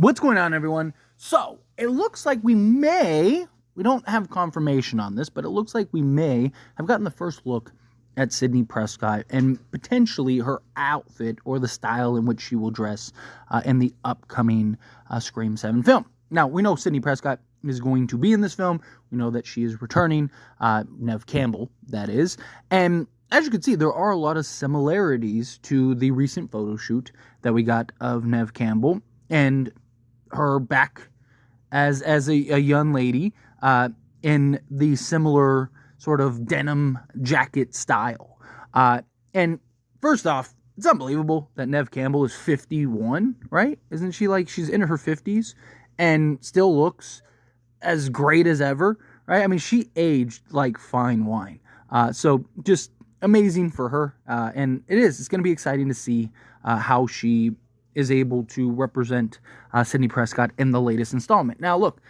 What's going on, everyone? So, it looks like we don't have confirmation on this, but it looks like we may have gotten the first look at Sidney Prescott and potentially her outfit or the style in which she will dress in the upcoming Scream 7 film. Now, we know Sidney Prescott is going to be in this film. We know that she is returning, Neve Campbell, that is. And as you can see, there are a lot of similarities to the recent photo shoot that we got of Neve Campbell and her back as a young lady in the similar sort of denim jacket style. And first off, it's unbelievable that Neve Campbell is 51, right? Isn't she like, she's in her 50s and still looks as great as ever, right? I mean, she aged like fine wine. So just amazing for her. And it's going to be exciting to see how she is able to represent Sidney Prescott in the latest installment. Now, look,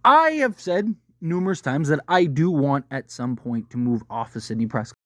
I have said numerous times that I do want at some point to move off of Sidney Prescott.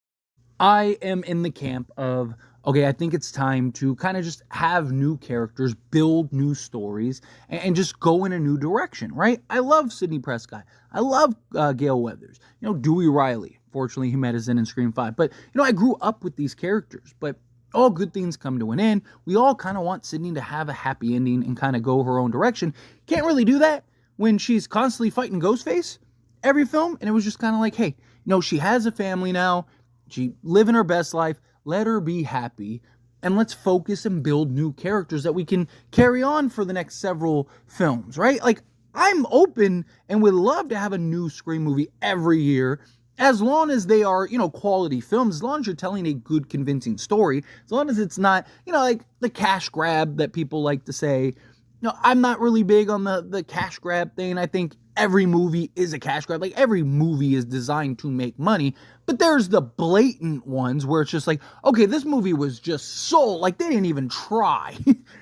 I am in the camp of, okay, I think it's time to kind of just have new characters, build new stories, and just go in a new direction, right? I love Sidney Prescott. I love Gale Weathers. Dewey Riley. Fortunately, he met us in Scream 5. But, I grew up with these characters. But all good things come to an end. We all kind of want Sidney to have a happy ending and kind of go her own direction. Can't really do that when she's constantly fighting Ghostface every film. And it was just kind of like, hey, she has a family now. She living her best life. Let her be happy. And let's focus and build new characters that we can carry on for the next several films, right? Like, I'm open and would love to have a new Scream movie every year, as long as they are, quality films, as long as you're telling a good, convincing story, as long as it's not, like the cash grab that people like to say. I'm not really big on the cash grab thing. I think every movie is a cash grab. Like, every movie is designed to make money, but there's the blatant ones where it's just like, okay, this movie was just sold. Like, they didn't even try,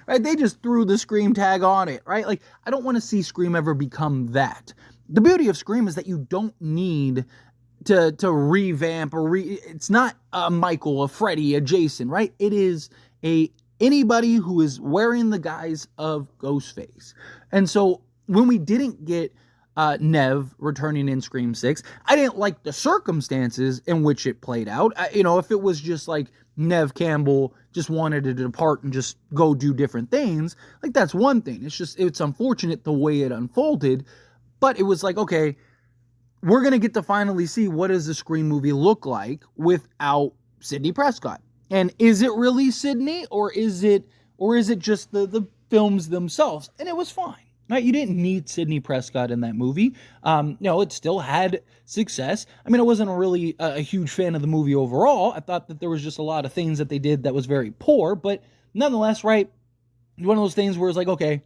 right? They just threw the Scream tag on it, right? Like, I don't want to see Scream ever become that. The beauty of Scream is that you don't need to revamp it's not a Michael, a Freddy, a Jason, right? It is anybody who is wearing the guise of Ghostface. And so when we didn't get Neve returning in Scream 6, I didn't like the circumstances in which it played out. If it was just like Neve Campbell just wanted to depart and just go do different things, like, that's one thing. It's unfortunate the way it unfolded, but it was like, okay, we're going to get to finally see what does the Scream movie look like without Sidney Prescott. And is it really Sidney, or is it just the films themselves? And it was fine, right? You didn't need Sidney Prescott in that movie. It still had success. I mean, I wasn't really a huge fan of the movie overall. I thought that there was just a lot of things that they did that was very poor, but nonetheless, right? One of those things where it's like, okay,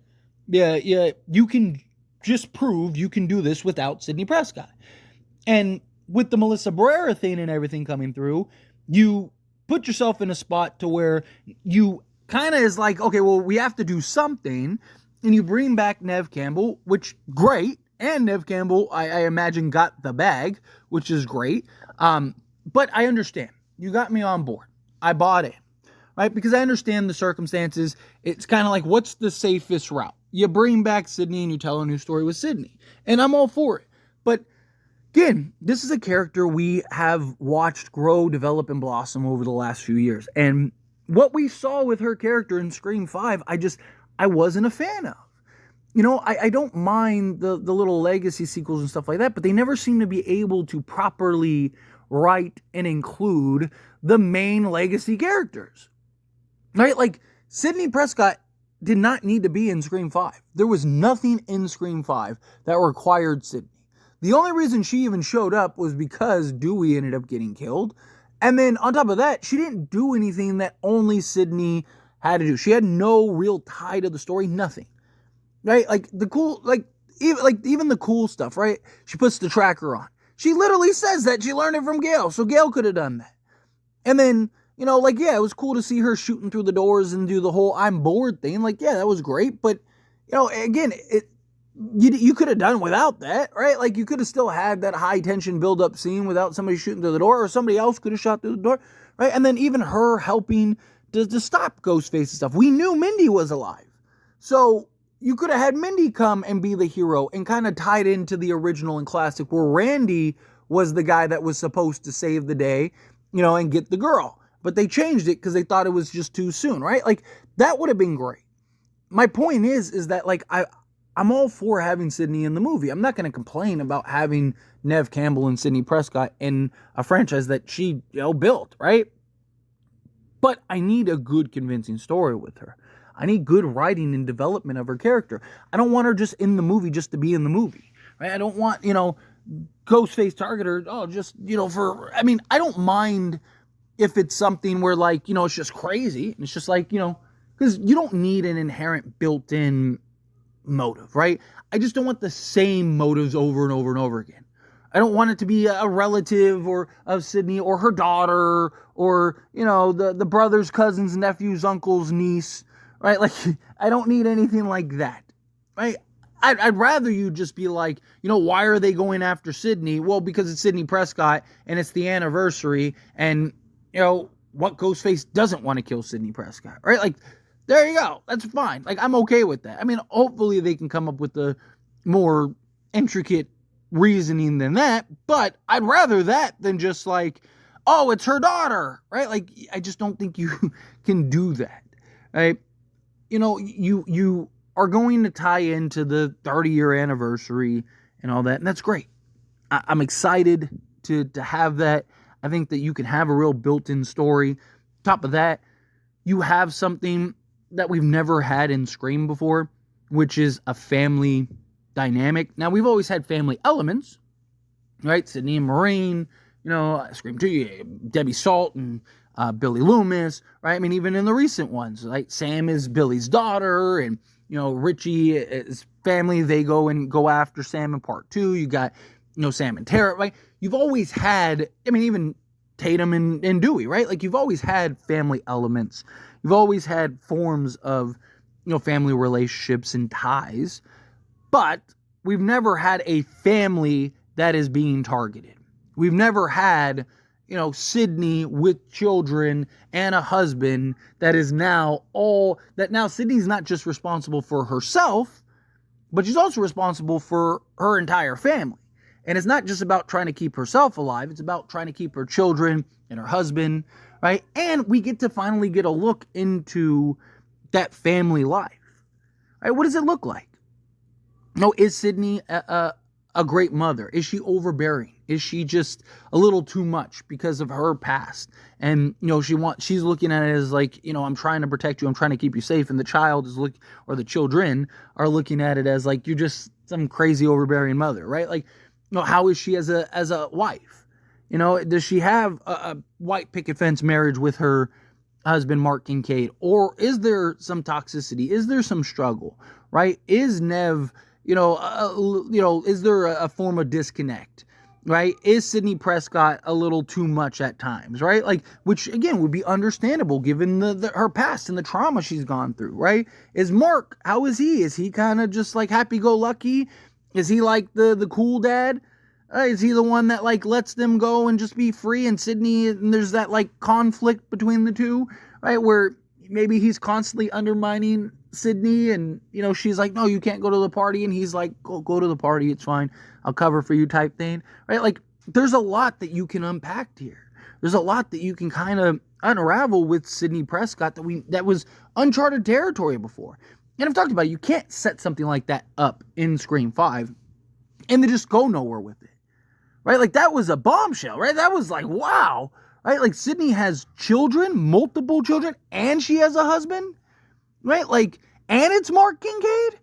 yeah, you can just prove you can do this without Sidney Prescott. And with the Melissa Barrera thing and everything coming through, you put yourself in a spot to where you kind of is like, okay, well, we have to do something. And you bring back Neve Campbell, which, great. And Neve Campbell, I imagine, got the bag, which is great. But I understand. You got me on board. I bought it, right? Because I understand the circumstances. It's kind of like, what's the safest route? You bring back Sidney and you tell a new story with Sidney. And I'm all for it. But again, this is a character we have watched grow, develop, and blossom over the last few years. And what we saw with her character in Scream 5, I wasn't a fan of. I don't mind the little legacy sequels and stuff like that, but they never seem to be able to properly write and include the main legacy characters. Right? Like, Sidney Prescott did not need to be in Scream 5. There was nothing in Scream 5 that required Sidney. The only reason she even showed up was because Dewey ended up getting killed. And then on top of that, she didn't do anything that only Sidney had to do. She had no real tie to the story, nothing. Right? Like, even the cool stuff, right? She puts the tracker on. She literally says that she learned it from Gale, so Gale could have done that. And then, it was cool to see her shooting through the doors and do the whole I'm bored thing. Like, yeah, that was great. But, again, you could have done without that, right? Like, you could have still had that high tension build up scene without somebody shooting through the door, or somebody else could have shot through the door, right? And then even her helping to stop Ghostface and stuff. We knew Mindy was alive. So you could have had Mindy come and be the hero and kind of tied into the original and classic where Randy was the guy that was supposed to save the day, and get the girl. But they changed it because they thought it was just too soon, right? Like, that would have been great. My point is that, like, I'm all for having Sidney in the movie. I'm not going to complain about having Neve Campbell and Sidney Prescott in a franchise that she, built, right? But I need a good, convincing story with her. I need good writing and development of her character. I don't want her just in the movie just to be in the movie, right? I don't want, Ghostface target her, I don't mind if it's something where, like, it's just crazy. And it's just like, because you don't need an inherent built-in motive, right? I just don't want the same motives over and over and over again. I don't want it to be a relative or of Sidney or her daughter or, the brother's, cousin's, nephew's, uncle's, niece, right? Like, I don't need anything like that, right? I'd rather you just be like, why are they going after Sidney? Well, because it's Sidney Prescott and it's the anniversary and, what Ghostface doesn't want to kill Sidney Prescott, right? Like, there you go. That's fine. Like, I'm okay with that. I mean, hopefully they can come up with a more intricate reasoning than that, but I'd rather that than just like, oh, it's her daughter, right? Like, I just don't think you can do that, right? You are going to tie into the 30-year anniversary and all that, and that's great. I'm excited to have that. I think that you can have a real built-in story. Top of that, you have something that we've never had in Scream before, which is a family dynamic. Now, we've always had family elements, right? Sidney and Maureen, Scream 2, Debbie Salt and Billy Loomis, right? I mean, even in the recent ones, like Sam is Billy's daughter and, Richie is family. They go after Sam in part 2. You got, Sam and Tara, right? You've always had, even Tatum and Dewey, right? Like, you've always had family elements. You've always had forms of, family relationships and ties. But we've never had a family that is being targeted. We've never had, Sidney with children and a husband that now Sidney's not just responsible for herself, but she's also responsible for her entire family. And it's not just about trying to keep herself alive. It's about trying to keep her children and her husband, right? And we get to finally get a look into that family life, right? What does it look like? Is Sidney a great mother? Is she overbearing? Is she just a little too much because of her past? And, she's looking at it as like, I'm trying to protect you. I'm trying to keep you safe. And the child is or the children are looking at it as like, you're just some crazy overbearing mother, right? Like, how is she as a wife? Does she have a white picket fence marriage with her husband, Mark Kincaid? Or is there some toxicity? Is there some struggle, right? Is Neve, is there a form of disconnect, right? Is Sidney Prescott a little too much at times, right? Like, which again would be understandable given her past and the trauma she's gone through, right? Is Mark, how is he? Is he kind of just like happy-go-lucky? Is he like the cool dad? Is he the one that like lets them go and just be free? And Sidney, and there's that like conflict between the two, right? Where maybe he's constantly undermining Sidney and, she's like, no, you can't go to the party. And he's like, go to the party. It's fine. I'll cover for you type thing, right? Like, there's a lot that you can unpack here. There's a lot that you can kind of unravel with Sidney Prescott that was uncharted territory before. And I've talked about it. You can't set something like that up in Scream 5 and then just go nowhere with it, right? Like, that was a bombshell, right? That was like, wow, right? Like, Sidney has children, multiple children, and she has a husband, right? Like, and it's Mark Kincaid,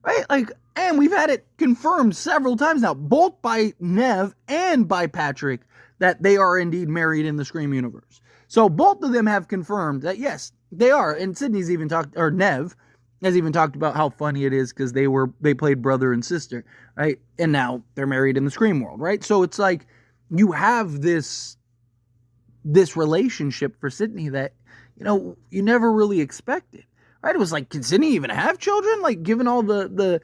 right? Like, and we've had it confirmed several times now, both by Neve and by Patrick, that they are indeed married in the Scream universe. So both of them have confirmed that, yes, they are. And Sidney's even Neve has even talked about how funny it is because they played brother and sister, right? And now they're married in the Scream world, right? So it's like you have this relationship for Sidney that, you never really expected, right? It was like, can Sidney even have children? Like, given all the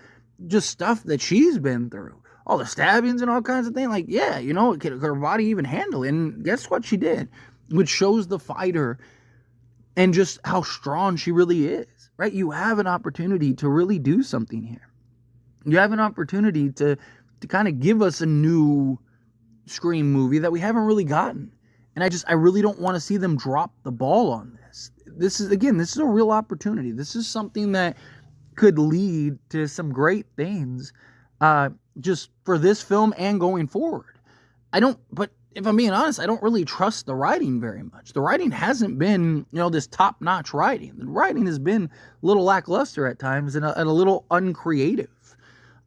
just stuff that she's been through, all the stabbings and all kinds of things, like, yeah, could her body even handle it? And guess what she did? Which shows the fighter and just how strong she really is. right? You have an opportunity to really do something here. You have an opportunity to kind of give us a new Scream movie that we haven't really gotten. And I really don't want to see them drop the ball on this. This is a real opportunity. This is something that could lead to some great things just for this film and going forward. But if I'm being honest, I don't really trust the writing very much. The writing hasn't been, this top-notch writing. The writing has been a little lackluster at times and a little uncreative.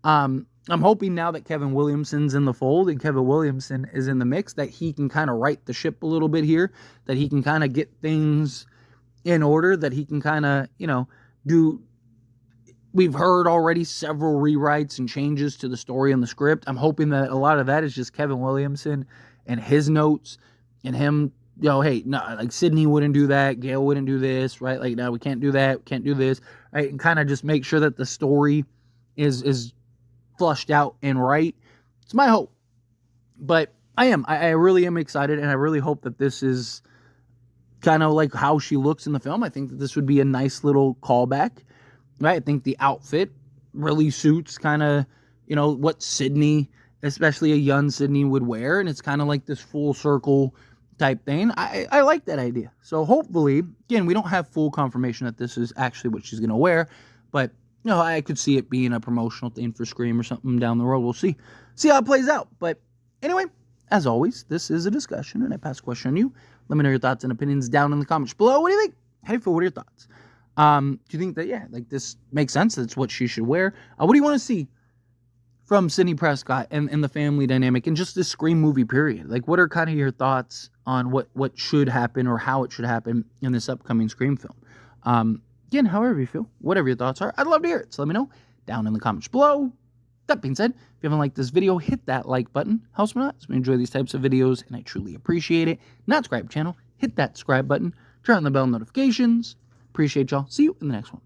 I'm hoping now that Kevin Williamson's in the fold and Kevin Williamson is in the mix, that he can kind of right the ship a little bit here, that he can kind of get things in order, that he can kind of, do. We've heard already several rewrites and changes to the story and the script. I'm hoping that a lot of that is just Kevin Williamson and his notes and him, hey, no, like Sidney wouldn't do that, Gale wouldn't do this, right? Like, no, we can't do that, we can't do this, right? And kind of just make sure that the story is flushed out and right. It's my hope. But I really am excited, and I really hope that this is kind of like how she looks in the film. I think that this would be a nice little callback, right? I think the outfit really suits kind of, what Sidney, especially a young Sidney, would wear, and it's kind of like this full circle type thing. I like that idea. So hopefully, again, we don't have full confirmation that this is actually what she's going to wear, but I could see it being a promotional thing for Scream or something down the road. We'll see how it plays out. But anyway, as always, this is a discussion, and I pass a question on you. Let me know your thoughts and opinions down in the comments below. What do you think? How do you feel? What are your thoughts? Do you think that, this makes sense? That's what she should wear? What do you want to see from Sidney Prescott and the family dynamic and just this Scream movie period? Like, what are kind of your thoughts on what should happen or how it should happen in this upcoming Scream film? Again, however you feel, whatever your thoughts are, I'd love to hear it. So let me know down in the comments below. That being said, if you haven't liked this video, hit that like button. Helps me out. So we enjoy these types of videos, and I truly appreciate it. Not subscribe channel, hit that subscribe button. Turn on the bell notifications. Appreciate y'all. See you in the next one.